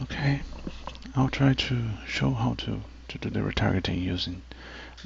Okay, I'll try to show how to do the retargeting using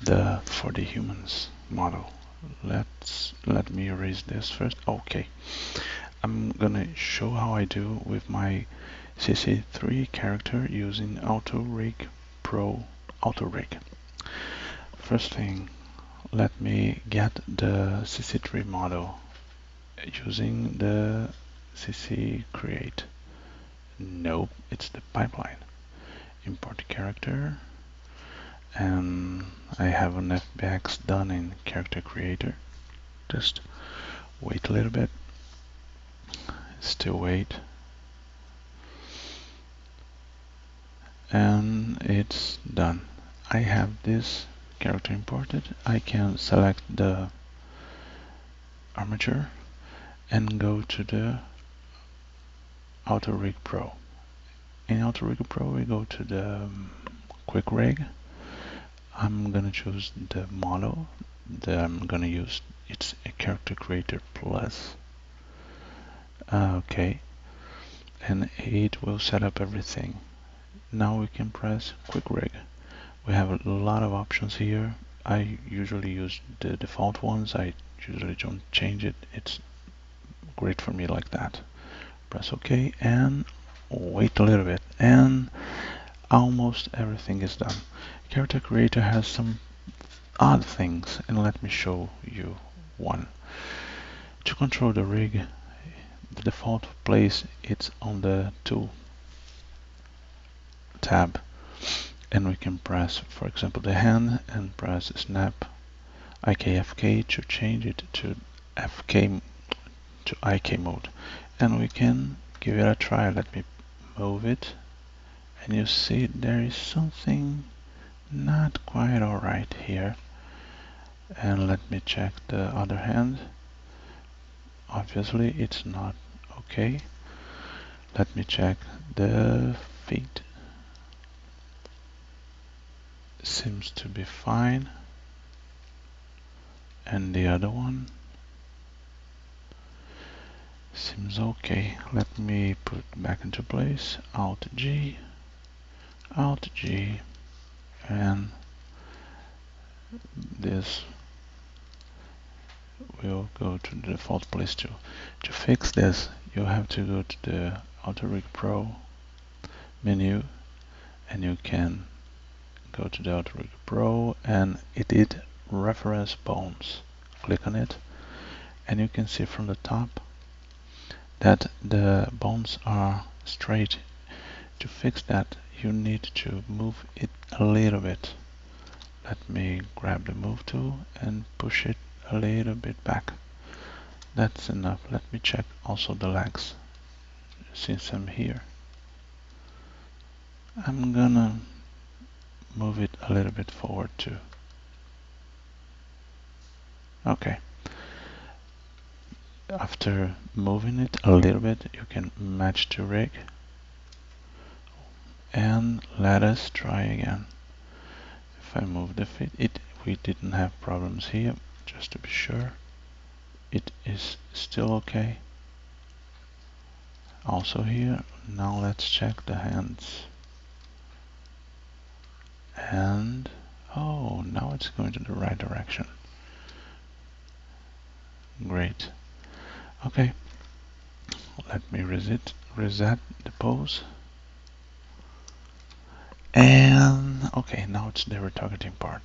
the for the humans model. Let me erase this first. Okay, I'm gonna show how I do with my CC3 character using AutoRig Pro Rig. First thing, let me get the CC3 model using the CC create. Nope, it's the pipeline. Import character, and I have an FBX done in character creator. Just wait a little bit, still wait, and it's done. I have this character imported. I can select the armature and go to the AutoRig Pro. In AutoRig Pro we go to the QuickRig. I'm gonna choose the model that I'm gonna use. It's a character creator plus. Okay, and it will set up everything. Now we can press QuickRig. We have a lot of options here. I usually use the default ones. I usually don't change it. It's great for me like that. Press OK and wait a little bit, and almost everything is done. Character creator has some odd things, and let me show you one. To control the rig, the default place it's on the tool tab, and we can press, for example, the hand and press snap IKFK to change it to FK to IK mode, and we can give it a try. Let me move it, and you see there is something not quite alright here. And let me check the other hand. Obviously it's not okay. Let me check the feet. Seems to be fine. And the other one seems okay. Let me put it back into place. Alt G, and this will go to the default place too. To fix this, you have to go to the AutoRig Pro menu, and you can go to the AutoRig Pro and edit reference bones. Click on it, and you can see from the top that the bones are straight. To fix that, you need to move it a little bit. Let me grab the move tool and push it a little bit back. That's enough. Let me check also the legs. Since I'm here, I'm gonna move it a little bit forward too. Okay. After moving it a little bit, you can match to rig, and let us try again. If I move the feet, we didn't have problems here. Just to be sure, it is still okay. Also here. Now let's check the hands. And oh, now it's going to the right direction. Great. Okay, let me reset the pose. And okay, now it's the retargeting part.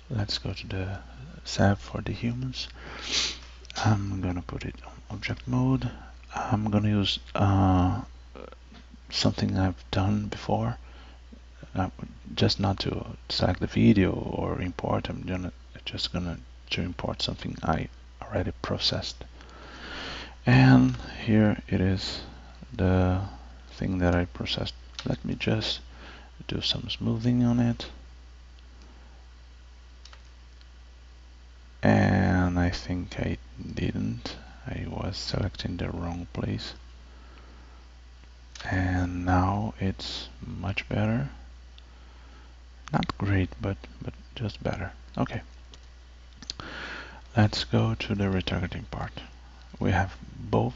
Let's go to the tab for the humans. I'm gonna put it on object mode. I'm gonna use something I've done before. Just not to select the video or import. I'm just gonna to import something I already processed. And here it is, the thing that I processed. Let me just do some smoothing on it. And I think I didn't. I was selecting the wrong place. And now it's much better. Not great, but just better. Okay. Let's go to the retargeting part. We have both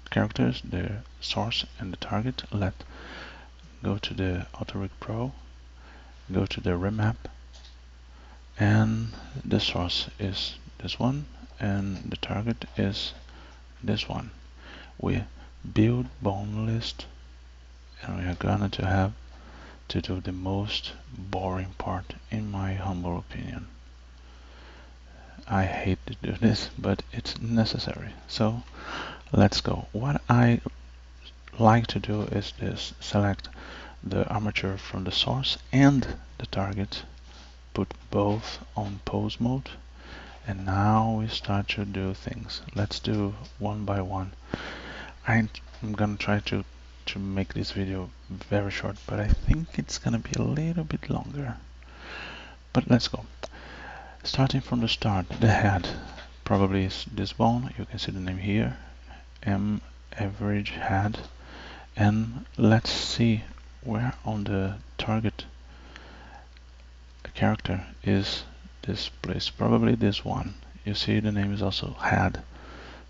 characters, the source and the target. Let go to the AutoRig Pro, go to the remap, and the source is this one, and the target is this one. We build bone list, and we are going to have to do the most boring part, in my humble opinion. I hate to do this, but it's necessary. So let's go. What I like to do is this: select the armature from the source and the target, put both on pose mode, and now we start to do things. Let's do one by one. I'm gonna try to make this video very short, but I think it's gonna be a little bit longer. But let's go. Starting from the start, the head probably is this bone. You can see the name here, average head, and let's see where on the target character is this place. Probably this one. You see the name is also head,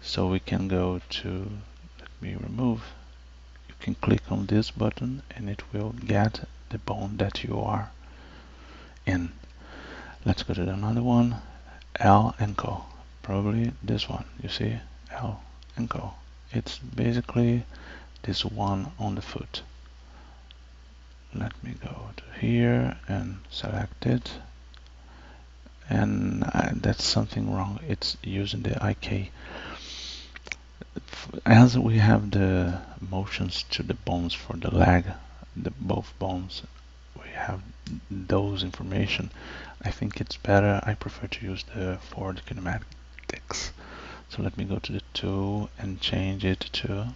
so we can go to, let me remove. You can click on this button and it will get the bone that you are in. Let's go to another one, L ankle. Probably this one. You see, L ankle. It's basically this one on the foot. Let me go to here and select it. And that's something wrong. It's using the IK. As we have the motions to the bones for the leg, both bones, we have those information. I think it's better. I prefer to use the forward kinematics. So let me go to the tool and change it to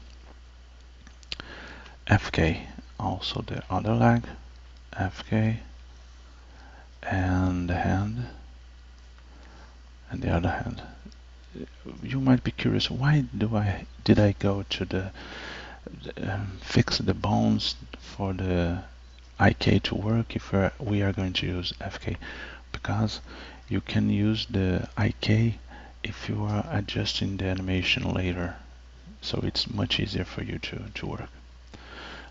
FK. Also the other leg, FK, and the hand, and the other hand. You might be curious, why did I go to the fix the bones for the IK to work if we are going to use FK? Because you can use the IK if you are adjusting the animation later, so it's much easier for you to work.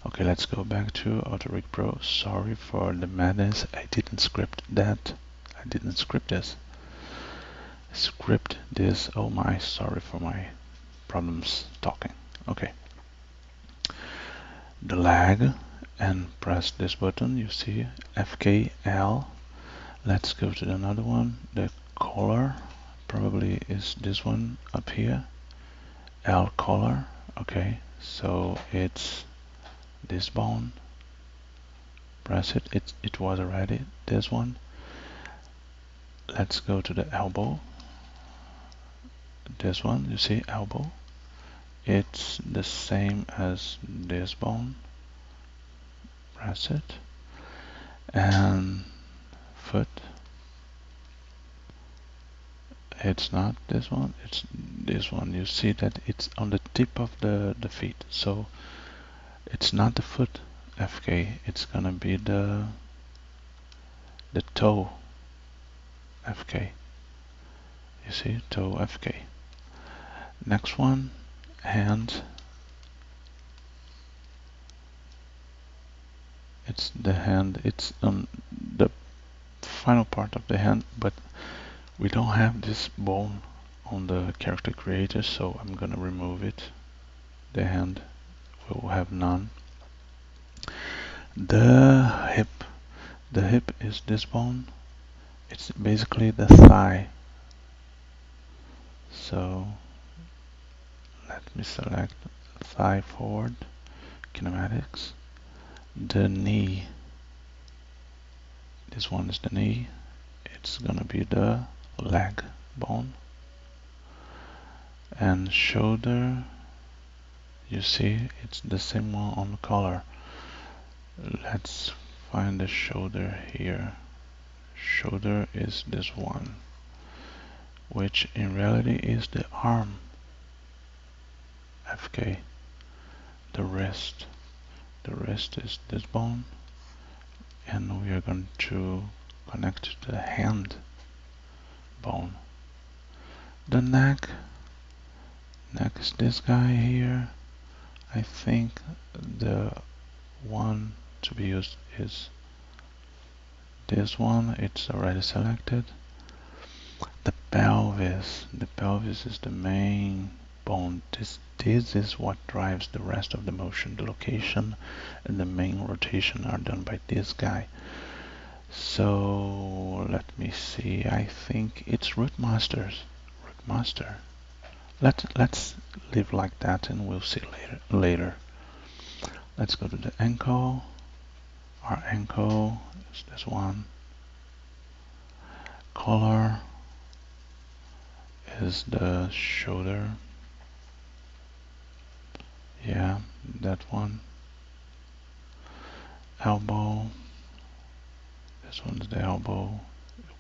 Okay, let's go back to AutoRig Pro. Sorry for the madness. I didn't script that. I didn't script this. Oh my, sorry for my problems talking. Okay. The leg, and press this button. You see FKL. Let's go to another one. The collar probably is this one up here. L collar. Okay, so it's this bone. Press it. It was already this one. Let's go to the elbow. This one, you see elbow. It's the same as this bone. Press it. And foot. It's not this one, it's this one. You see that it's on the tip of the feet, so it's not the foot FK, it's gonna be the toe FK. You see, toe FK. Next one, hand. It's the hand, it's on the final part of the hand, but we don't have this bone on the character creator, so I'm gonna remove it. The hand will have none. The hip is this bone. It's basically the thigh. So let me select thigh forward, kinematics. The knee, this one is the knee. It's gonna be the leg bone. And shoulder, you see it's the same one on the collar. Let's find the shoulder here. Shoulder is this one, which in reality is the arm FK. The wrist is this bone, and we are going to connect the hand bone. The neck is this guy here. I think the one to be used is this one. It's already selected. The pelvis is the main bone. This is what drives the rest of the motion. The location and the main rotation are done by this guy. So let me see. I think it's root master. Let's leave like that, and we'll see later. Let's go to the ankle. Our ankle is this one. Collar is the shoulder. Yeah, that one. Elbow. This one's the elbow.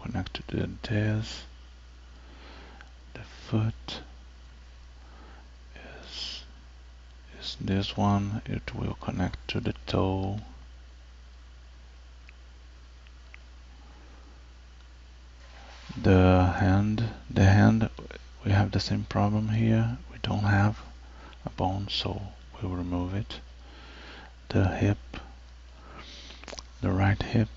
Connect to this. The foot is this one. It will connect to the toe. The hand, we have the same problem here. We don't have a bone, so we'll remove it. The hip, the right hip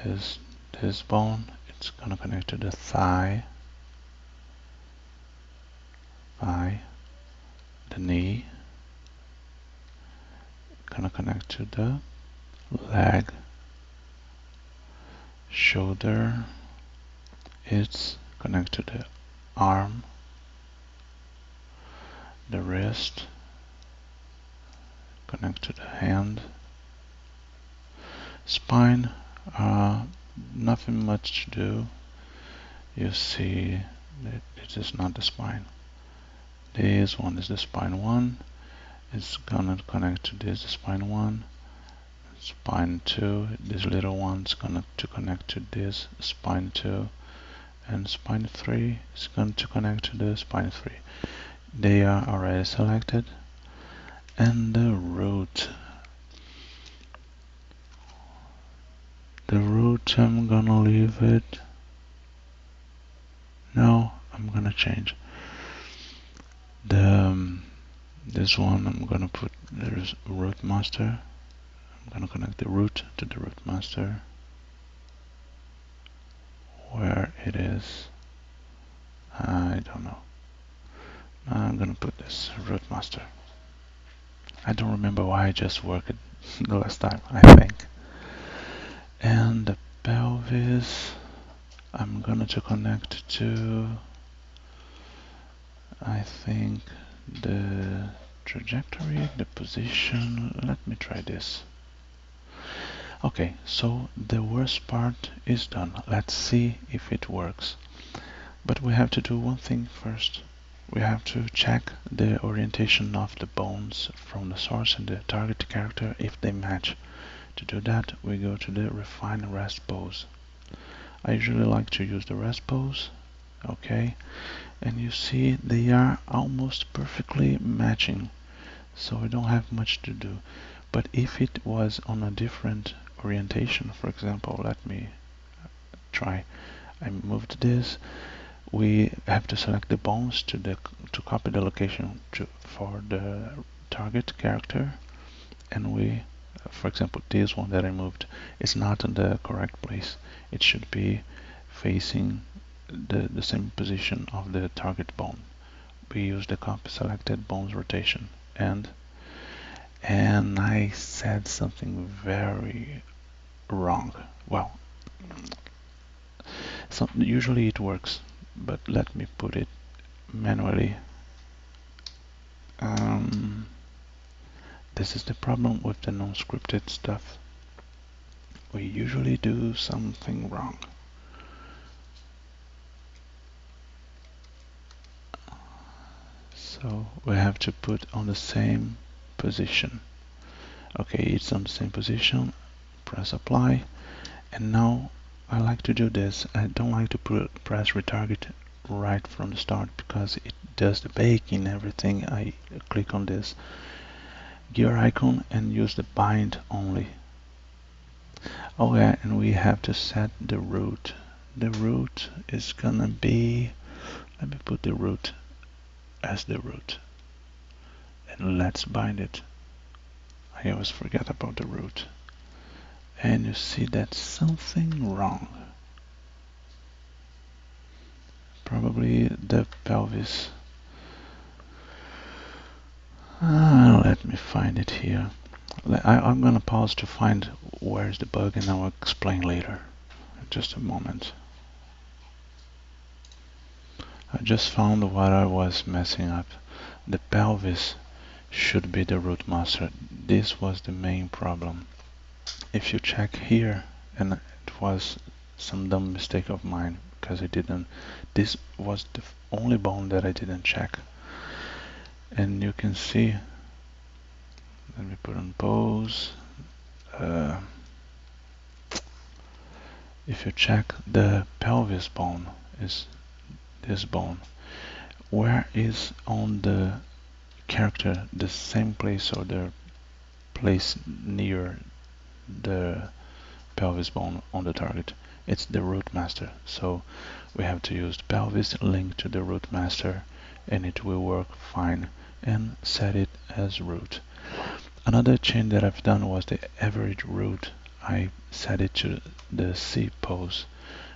is this bone. It's gonna connect to the thigh. The knee, gonna connect to the leg. Shoulder, it's connected to the arm. The wrist, connect to the hand. Spine, nothing much to do. You see that it is not the spine. This one is the spine one. It's gonna connect to this spine one. Spine 2, this little one's gonna to connect to this spine 2, and spine 3 is going to connect to the spine 3. They are already selected. And the root. I'm gonna leave it. No, I'm gonna change. This one I'm gonna put there's root master. I'm gonna connect the root to the root master. Where it is, I don't know. I'm gonna put this root master. I don't remember why I just worked it the last time, I think. And the pelvis, I'm gonna to connect to, I think, the trajectory, the position. Let me try this. Okay, so the worst part is done. Let's see if it works. But we have to do one thing first. We have to check the orientation of the bones from the source and the target character if they match. To do that, we go to the refine rest pose. I usually like to use the rest pose. Okay, and you see they are almost perfectly matching, so we don't have much to do. But if it was on a different orientation, for example, let me try. I moved this. We have to select the bones to copy the location for the target character, and we, for example, this one that I moved is not in the correct place. It should be facing the same position of the target bone. We use the copy selected bones rotation, and I said something very wrong. Well, usually it works, but let me put it manually. This is the problem with the non-scripted stuff. We usually do something wrong. So we have to put on the same position. Okay, it's on the same position. Press apply. And now I like to do this. I don't like to press retarget right from the start because it does the baking and everything. I click on this gear icon and use the bind only. Oh yeah, and we have to set the root. The root is gonna be, let me put the root as the root, and let's bind it. I always forget about the root. you see that something wrong. Probably the pelvis. Let me find it here. I'm gonna pause to find where's the bug and I'll explain later. Just a moment. I just found what I was messing up. The pelvis should be the root master. This was the main problem. If you check here, and it was some dumb mistake of mine because I didn't, this was the only bone that I didn't check. And you can see, let me put on pause. If you check, the pelvis bone is this bone. Where is on the character the same place or the place near the pelvis bone on the target? It's the root master. So we have to use the pelvis link to the root master and it will work fine, and set it as root. Another change that I've done was the average root. I set it to the C pose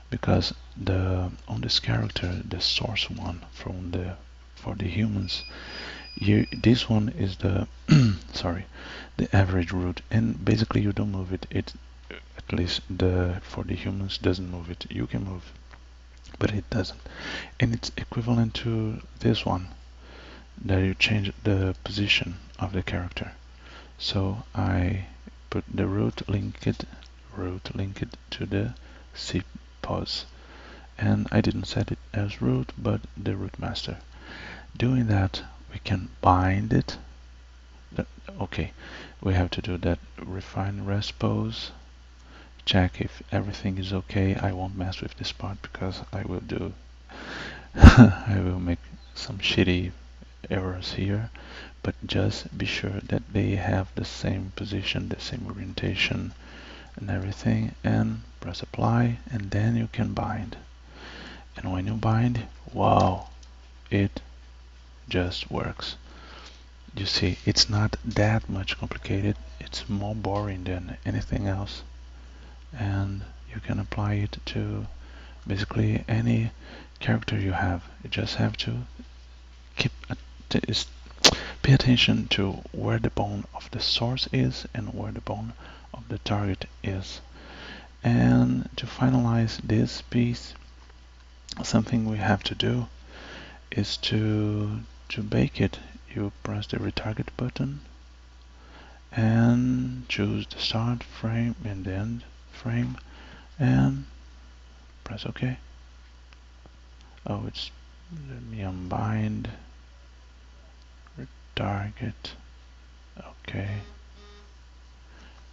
because on this character, the source one for the humans, this one is the sorry, the average root, and basically you don't move it. It, at least for the humans, doesn't move it. You can move, but it doesn't, and it's equivalent to this one that you change the position of the character. So I put the root linked to the C pose, and I didn't set it as root but the root master. Doing that, we can bind it. Okay, we have to do that refine rest pose, check if everything is okay. I won't mess with this part because I will do I will make some shitty errors here, but just be sure that they have the same position, the same orientation and everything, and press apply, and then you can bind. And when you bind, wow, it just works. You see, it's not that much complicated. It's more boring than anything else, and you can apply it to basically any character you have. You just have to pay attention to where the bone of the source is and where the bone of the target is. And to finalize this piece, something we have to do is to bake it. You press the retarget button and choose the start frame and the end frame and press OK. Oh, let me unbind, retarget, OK.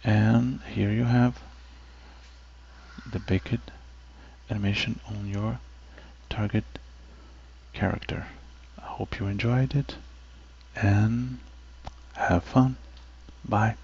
And here you have the baked animation on your target character. I hope you enjoyed it and have fun. Bye.